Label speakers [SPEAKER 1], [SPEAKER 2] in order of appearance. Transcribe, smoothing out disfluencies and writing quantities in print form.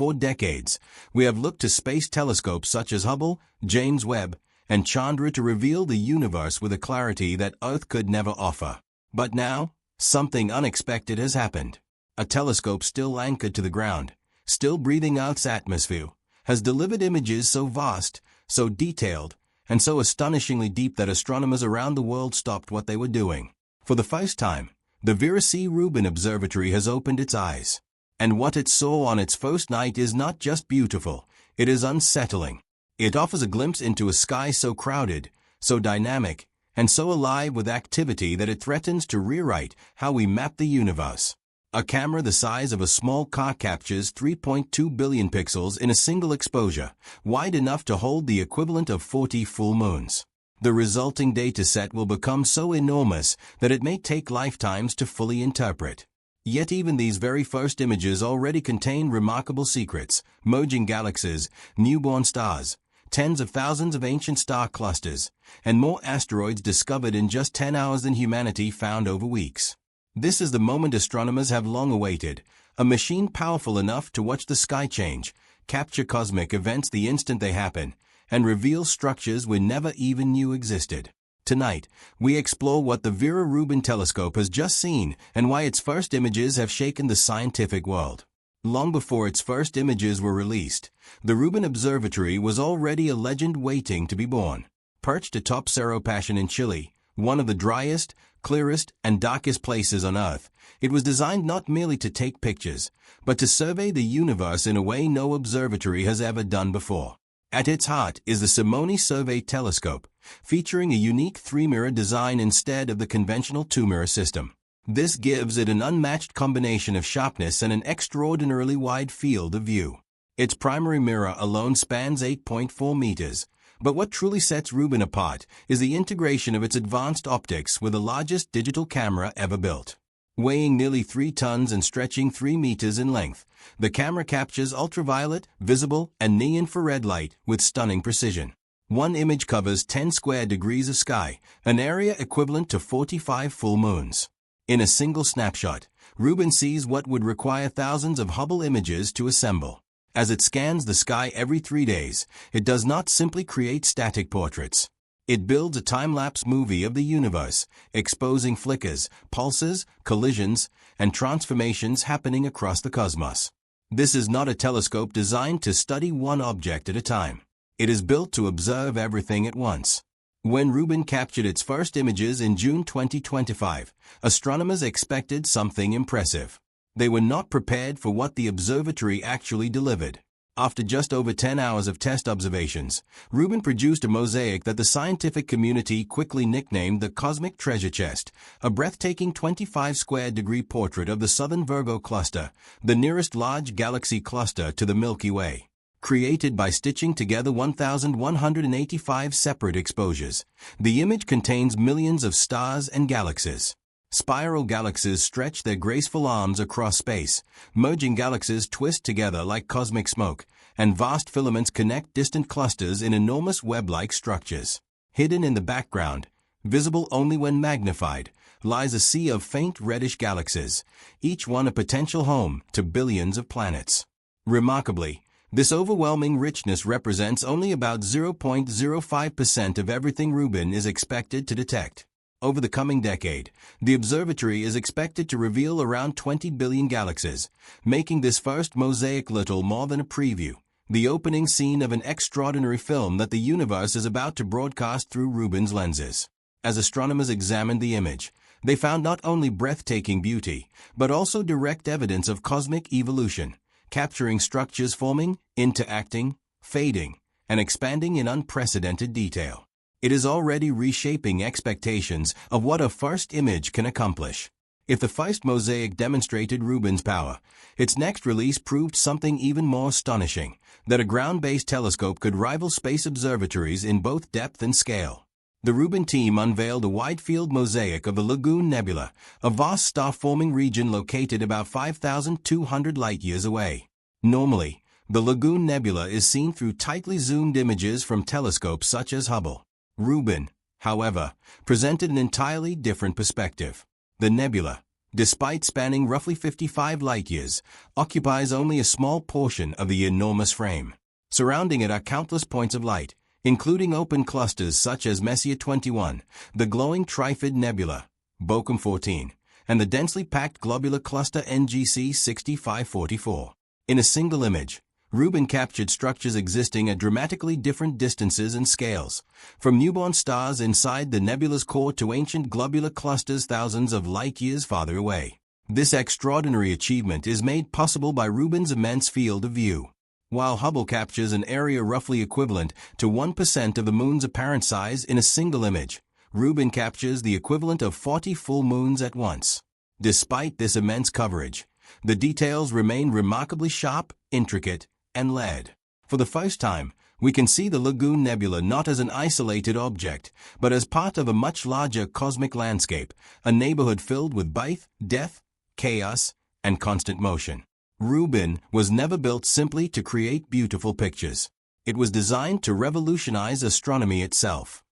[SPEAKER 1] For decades, we have looked to space telescopes such as Hubble, James Webb, and Chandra to reveal the universe with a clarity that Earth could never offer. But now, something unexpected has happened. A telescope still anchored to the ground, still breathing Earth's atmosphere, has delivered images so vast, so detailed, and so astonishingly deep that astronomers around the world stopped what they were doing. For the first time, the Vera Rubin Observatory has opened its eyes. And what it saw on its first night is not just beautiful, it is unsettling. It offers a glimpse into a sky so crowded, so dynamic, and so alive with activity that it threatens to rewrite how we map the universe. A camera the size of a small car captures 3.2 billion pixels in a single exposure, wide enough to hold the equivalent of 40 full moons. The resulting dataset will become so enormous that it may take lifetimes to fully interpret. Yet even these very first images already contain remarkable secrets: merging galaxies, newborn stars, tens of thousands of ancient star clusters, and more asteroids discovered in just 10 hours than humanity found over weeks. This is the moment astronomers have long awaited, a machine powerful enough to watch the sky change, capture cosmic events the instant they happen, and reveal structures we never even knew existed. Tonight, we explore what the Vera Rubin telescope has just seen and why its first images have shaken the scientific world. Long before its first images were released, the Rubin Observatory was already a legend waiting to be born. Perched atop Cerro Passion in Chile, one of the driest, clearest, and darkest places on Earth, it was designed not merely to take pictures, but to survey the universe in a way no observatory has ever done before. At its heart is the Simone Survey telescope, featuring a unique three-mirror design instead of the conventional two-mirror system. This gives it an unmatched combination of sharpness and an extraordinarily wide field of view. Its primary mirror alone spans 8.4 meters, but what truly sets Rubin apart is the integration of its advanced optics with the largest digital camera ever built. Weighing nearly 3 tons and stretching 3 meters in length, the camera captures ultraviolet, visible, and near-infrared light with stunning precision. One image covers 10 square degrees of sky, an area equivalent to 45 full moons. In a single snapshot, Rubin sees what would require thousands of Hubble images to assemble. As it scans the sky every 3 days, it does not simply create static portraits. It builds a time-lapse movie of the universe, exposing flickers, pulses, collisions, and transformations happening across the cosmos. This is not a telescope designed to study one object at a time. It is built to observe everything at once. When Rubin captured its first images in June 2025, astronomers expected something impressive. They were not prepared for what the observatory actually delivered. After just over 10 hours of test observations, Rubin produced a mosaic that the scientific community quickly nicknamed the Cosmic Treasure Chest, a breathtaking 25-square-degree portrait of the southern Virgo cluster, the nearest large galaxy cluster to the Milky Way. Created by stitching together 1,185 separate exposures, the image contains millions of stars and galaxies. Spiral galaxies stretch their graceful arms across space, merging galaxies twist together like cosmic smoke, and vast filaments connect distant clusters in enormous web-like structures. Hidden in the background, visible only when magnified, lies a sea of faint reddish galaxies, each one a potential home to billions of planets. Remarkably, this overwhelming richness represents only about 0.05% of everything Rubin is expected to detect. Over the coming decade, the observatory is expected to reveal around 20 billion galaxies, making this first mosaic little more than a preview, the opening scene of an extraordinary film that the universe is about to broadcast through Rubin's lenses. As astronomers examined the image, they found not only breathtaking beauty, but also direct evidence of cosmic evolution, capturing structures forming, interacting, fading, and expanding in unprecedented detail. It is already reshaping expectations of what a first image can accomplish. If the first mosaic demonstrated Rubin's power, its next release proved something even more astonishing, that a ground-based telescope could rival space observatories in both depth and scale. The Rubin team unveiled a wide-field mosaic of the Lagoon Nebula, a vast star-forming region located about 5,200 light-years away. Normally, the Lagoon Nebula is seen through tightly zoomed images from telescopes such as Hubble. Rubin, however, presented an entirely different perspective. The nebula, despite spanning roughly 55 light-years, occupies only a small portion of the enormous frame. Surrounding it are countless points of light, including open clusters such as Messier 21, the glowing Trifid Nebula, Bochum 14, and the densely packed globular cluster NGC 6544. In a single image, Rubin captured structures existing at dramatically different distances and scales, from newborn stars inside the nebula's core to ancient globular clusters thousands of light-years farther away. This extraordinary achievement is made possible by Rubin's immense field of view. While Hubble captures an area roughly equivalent to 1% of the Moon's apparent size in a single image, Rubin captures the equivalent of 40 full moons at once. Despite this immense coverage, the details remain remarkably sharp, intricate, and layered. For the first time, we can see the Lagoon Nebula not as an isolated object, but as part of a much larger cosmic landscape, a neighborhood filled with birth, death, chaos, and constant motion. Rubin was never built simply to create beautiful pictures. It was designed to revolutionize astronomy itself.